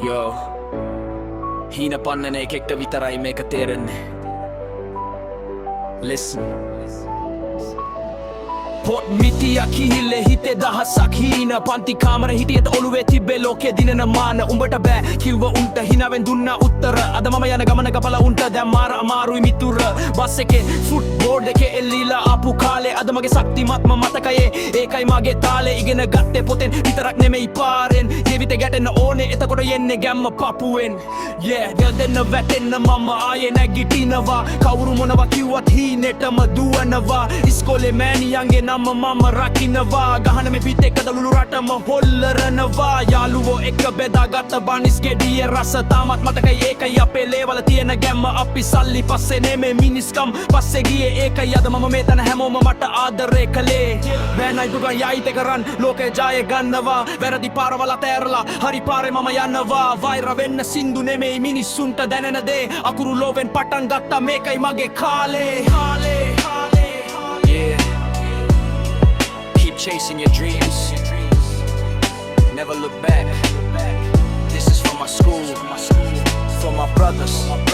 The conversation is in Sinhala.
Yo, හීන පන්නන එකෙක්ට විතරයි මේක තේරෙන්නේ. Listen. පොත් මිටියක් කිහිල්ලේ හිතේ දහසක් හීන පන්ති කාමර හිටියත් ඔළුවේ තිබ්බේ ලෝකේ දිනන මාන උඹට බෑ කිව්ව උන්ට හිනාවෙන් දුන්නා උත්තර අද මම යන ගමන ගපලා උන්ට දැන් මාර අමාරුයි මිතුර බස් එකේ ෆුට්බෝඩ් එකේ එල්ලීලා ආපු කාලේ අද මගේ ශක්තිමත්ම මතකයේ ඒකයි මගේ තාලේ ඉගෙන ගත්තේ පොතෙන් විතරක් නෙමෙයි පාරෙන් ජීවිතේ ගැටෙන්න ඕනේ එතකොට යන්නේ ගැම්ම පපුවෙන් yeah දෙල් දෙන්න වැටෙන්න මම ආයේ නැගිටිනවා කවුරු මොනවා කිව්වත් හීනෙටම දුවනවා ඉස්කෝලේ මෑණියන්ගේ නම මම රකින්නවා ගහන මේ පිට එක දලුළු රටම හොල්ලරනවා යාළුවෝ එක බෙදාගත්ත බනිස් ගෙඩියේ රස තාමත් මතකයි ඒකයි අපේ ලේවල තියෙන ගැම්ම අපි සල්ලි පස්සේ නෙමෙයි මිනිස්කම් පස්සේ ගියේ ඒකයි අද මම මේ තන හැමෝම මට ආදරේ කළේ බෑනයි දුගන් යයිත කරන් ලෝකේ ජය ගන්නවා වැරදි පාරවල තෑරලා හරි පාරේ මම යනවා වෛර වෙන්න සින්දු නෙමෙයි මිනිස්සුන්ට දැනෙන දේ අකුරු ලෝවෙන් පටන් ගත්තා මේකයි මගේ කාලේ yeah chasing your dreams. Never look back. This is for my school, for my brothers.